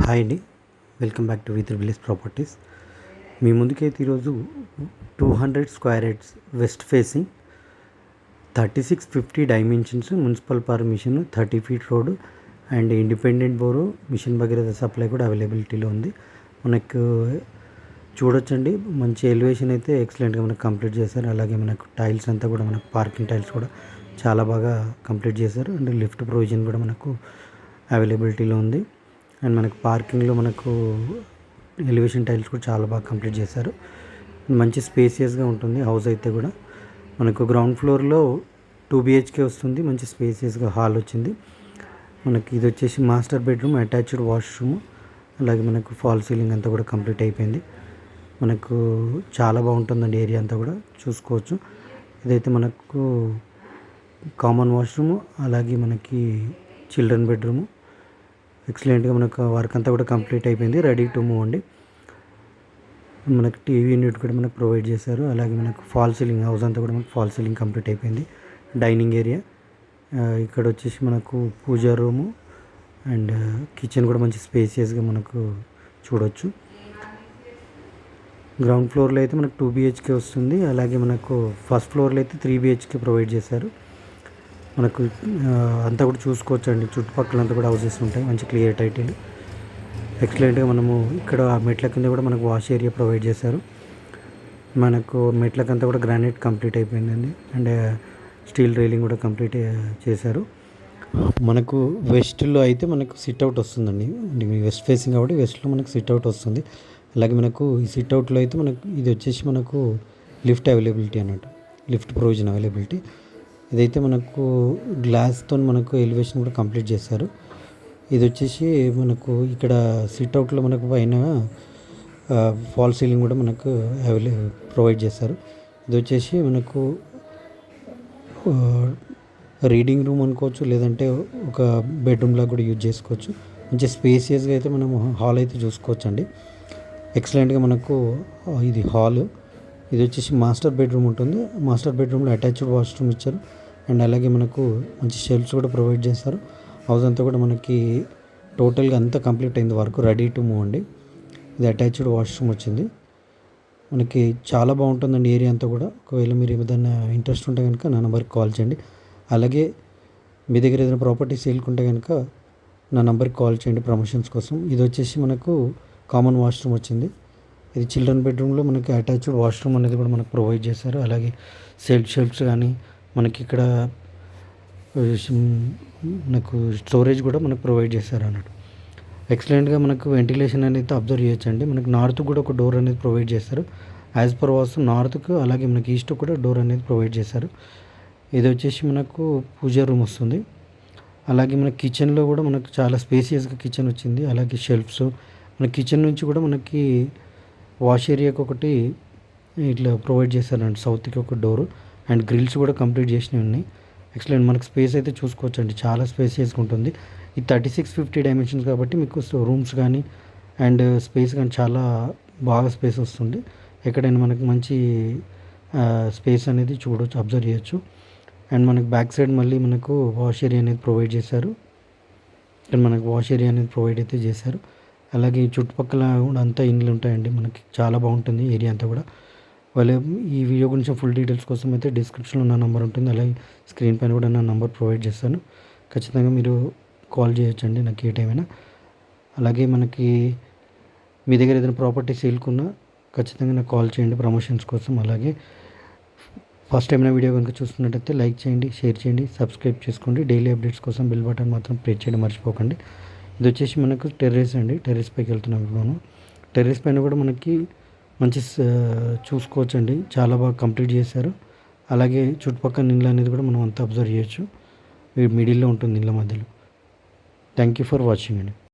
Hi అండి, welcome back to village properties. మీ ముందుకైతే ఈరోజు 200 square yards west facing 3650 dimensions municipal permission 30 feet road and independent bore mission Bhagiratha supply కూడా అవైలబిలిటీలో ఉంది. మనకు చూడొచ్చండి, మంచి ఎలివేషన్ అయితే ఎక్సలెంట్గా మనకు కంప్లీట్ చేశారు. అలాగే మనకు టైల్స్ అంతా కూడా మనకు పార్కింగ్ టైల్స్ కూడా చాలా బాగా కంప్లీట్ చేశారు. అండ్ లిఫ్ట్ ప్రొవిజన్ కూడా మనకు అవైలబిలిటీలో ఉంది. అండ్ మనకు పార్కింగ్లో మనకు ఎలివేషన్ టైల్స్ కూడా చాలా బాగా కంప్లీట్ చేశారు. మంచి స్పేసియస్గా ఉంటుంది హౌస్ అయితే కూడా. మనకు గ్రౌండ్ ఫ్లోర్లో 2 BHK వస్తుంది. మంచి స్పేసియస్గా హాల్ వచ్చింది. మనకి ఇది వచ్చేసి మాస్టర్ బెడ్రూమ్, అటాచ్డ్ వాష్రూమ్, అలాగే మనకు ఫాల్ సీలింగ్ అంతా కూడా కంప్లీట్ అయిపోయింది. మనకు చాలా బాగుంటుందండి, ఏరియా అంతా కూడా చూసుకోవచ్చు. ఇదైతే మనకు కామన్ వాష్రూమ్, అలాగే మనకి చిల్డ్రన్ బెడ్రూము. ఎక్సలెంట్గా మనకు వర్క్ అంతా కూడా కంప్లీట్ అయిపోయింది, రెడీ టు మూవ్ అండి. మనకు టీవీ యూనిట్ కూడా మనకు ప్రొవైడ్ చేశారు. అలాగే మనకు ఫాల్ సీలింగ్, హౌస్ అంతా కూడా మనకు ఫాల్ సీలింగ్ కంప్లీట్ అయిపోయింది. డైనింగ్ ఏరియా, ఇక్కడ వచ్చేసి మనకు పూజా రూము అండ్ కిచెన్ కూడా మంచి స్పేసియస్గా మనకు చూడవచ్చు. గ్రౌండ్ ఫ్లోర్లో అయితే మనకు 2 BHK వస్తుంది. అలాగే మనకు ఫస్ట్ ఫ్లోర్లో అయితే 3 BHK ప్రొవైడ్ చేశారు. మనకు అంతా కూడా చూసుకోవచ్చు అండి, చుట్టుపక్కల అంతా కూడా హౌసెస్ ఉంటాయి, మంచి క్లియర్ టైటిల్. ఎక్సలెంట్గా మనము ఇక్కడ మెట్ల కింద కూడా మనకు వాష్ ఏరియా ప్రొవైడ్ చేశారు. మనకు మెట్లకంతా కూడా గ్రానైట్ కంప్లీట్ అయిపోయిందండి. అండ్ స్టీల్ రైలింగ్ కూడా కంప్లీట్ చేశారు. మనకు వెస్ట్లో అయితే మనకు సిట్అవుట్ వస్తుందండి. వెస్ట్ ఫేసింగ్ కాబట్టి వెస్ట్లో మనకు సిట్అవుట్ వస్తుంది. అలాగే మనకు ఈ సిట్అవుట్లో అయితే మనకు ఇది వచ్చేసి మనకు లిఫ్ట్ అవైలబిలిటీ అన్నట్టు, లిఫ్ట్ ప్రొవిజన్ అవైలబిలిటీ. ఇదైతే మనకు గ్లాస్తో మనకు ఎలివేషన్ కూడా కంప్లీట్ చేశారు. ఇది వచ్చేసి మనకు ఇక్కడ సిట్అవుట్లో మనకు పైన ఫాల్ సీలింగ్ కూడా మనకు ప్రొవైడ్ చేశారు. ఇది వచ్చేసి మనకు రీడింగ్ రూమ్ అనుకోవచ్చు, లేదంటే ఒక బెడ్రూమ్లా కూడా యూజ్ చేసుకోవచ్చు. మంచి స్పేసియస్గా అయితే మనం హాల్ అయితే చూసుకోవచ్చు అండి. ఎక్సలెంట్గా మనకు ఇది హాల్. ఇది వచ్చేసి మాస్టర్ బెడ్రూమ్ ఉంటుంది. మాస్టర్ బెడ్రూమ్లో అటాచ్డ్ వాష్రూమ్ ఇచ్చారు. అండ్ అలాగే మనకు మంచి షెల్ఫ్స్ కూడా ప్రొవైడ్ చేస్తారు. హౌస్ అంతా కూడా మనకి టోటల్గా అంతా కంప్లీట్ అయింది, వర్క్ రెడీ టు మూవ్ అండి. ఇది అటాచ్డ్ వాష్రూమ్ వచ్చింది. మనకి చాలా బాగుంటుందండి ఏరియా అంతా కూడా. ఒకవేళ మీరు ఏదైనా ఇంట్రెస్ట్ ఉంటే కనుక నా నెంబర్కి కాల్ చేయండి. అలాగే మీ దగ్గర ఏదైనా ప్రాపర్టీ సేల్కుంటే కనుక నా నెంబర్కి కాల్ చేయండి ప్రమోషన్స్ కోసం. ఇది వచ్చేసి మనకు కామన్ వాష్రూమ్ వచ్చింది. ఇది చిల్డ్రన్ బెడ్రూమ్లో మనకి అటాచ్డ్ వాష్రూమ్ అనేది కూడా మనకు ప్రొవైడ్ చేశారు. అలాగే షెల్ఫ్స్ కానీ మనకి ఇక్కడ మనకు స్టోరేజ్ కూడా మనకు ప్రొవైడ్ చేశారు అన్నట్టు. ఎక్సలెంట్గా మనకు వెంటిలేషన్ అనేది అబ్జర్వ్ చేయొచ్చండి. మనకు నార్త్ కూడా ఒక డోర్ అనేది ప్రొవైడ్ చేస్తారు. యాజ్ పర్ వాస్తు నార్త్కు అలాగే మనకి ఈస్ట్ కూడా డోర్ అనేది ప్రొవైడ్ చేశారు. ఇది వచ్చేసి మనకు పూజా రూమ్ వస్తుంది. అలాగే మన కిచెన్లో కూడా మనకు చాలా స్పేసియస్గా కిచెన్ వచ్చింది. అలాగే షెల్ఫ్స్, మన కిచెన్ నుంచి కూడా మనకి వాష్ ఏరియాకి ఒకటి ఇట్లా ప్రొవైడ్ చేశారండి, సౌత్కి ఒక డోరు. అండ్ గ్రిల్స్ కూడా కంప్లీట్ చేసినవి ఉన్నాయి. ఎక్సలెంట్, మనకు స్పేస్ అయితే చూసుకోవచ్చు అండి, చాలా స్పేసియస్గా ఉంటుంది. ఇది 3650 డైమెన్షన్స్ కాబట్టి మీకు రూమ్స్ కానీ అండ్ స్పేస్ కానీ చాలా బాగా స్పేస్ వస్తుంది. ఎక్కడైనా మనకు మంచి స్పేస్ అనేది చూడవచ్చు, అబ్జర్వ్ చేయొచ్చు. అండ్ మనకు బ్యాక్ సైడ్ మళ్ళీ మనకు వాష్ ఏరియా అనేది ప్రొవైడ్ చేశారు. ఇక్కడ మనకు వాష్ ఏరియా అనేది ప్రొవైడ్ అయితే చేశారు. అలాగే చుట్టుపక్కల కూడా అంతా ఇండ్లు ఉంటాయండి. మనకి చాలా బాగుంటుంది ఏరియా అంతా కూడా. వాళ్ళ ఈ వీడియో గురించి ఫుల్ డీటెయిల్స్ కోసం అయితే డిస్క్రిప్షన్లో నా నెంబర్ ఉంటుంది. అలాగే స్క్రీన్ పైన కూడా నా నెంబర్ ప్రొవైడ్ చేస్తాను. ఖచ్చితంగా మీరు కాల్ చేయొచ్చండి నాకు ఏ టైం అయినా. అలాగే మనకి మీ దగ్గర ఏదైనా ప్రాపర్టీ సేల్కున్నా ఖచ్చితంగా నాకు కాల్ చేయండి ప్రమోషన్స్ కోసం. అలాగే ఫస్ట్ టైం నా వీడియో కనుక చూస్తున్నట్టయితే లైక్ చేయండి, షేర్ చేయండి, సబ్స్క్రైబ్ చేసుకోండి. డైలీ అప్డేట్స్ కోసం బెల్ బటన్ మాత్రం ప్రెస్ చేయడం మర్చిపోకండి. ఇది వచ్చేసి మనకు టెర్రస్ అండి, టెర్రస్ పైకి వెళ్తున్నాం ఇప్పుడు మనం. టెర్రస్ పైన కూడా మనకి మంచి చూసుకోవచ్చండి, చాలా బాగా కంప్లీట్ చేశారు. అలాగే చుట్టుపక్కల ఇల్లు అనేది కూడా మనం అంతా అబ్జర్వ్ చేయొచ్చు. మిడిల్లో ఉంటుంది ఇళ్ళ మధ్యలో. థ్యాంక్ యూ ఫర్ వాచింగ్ అండి.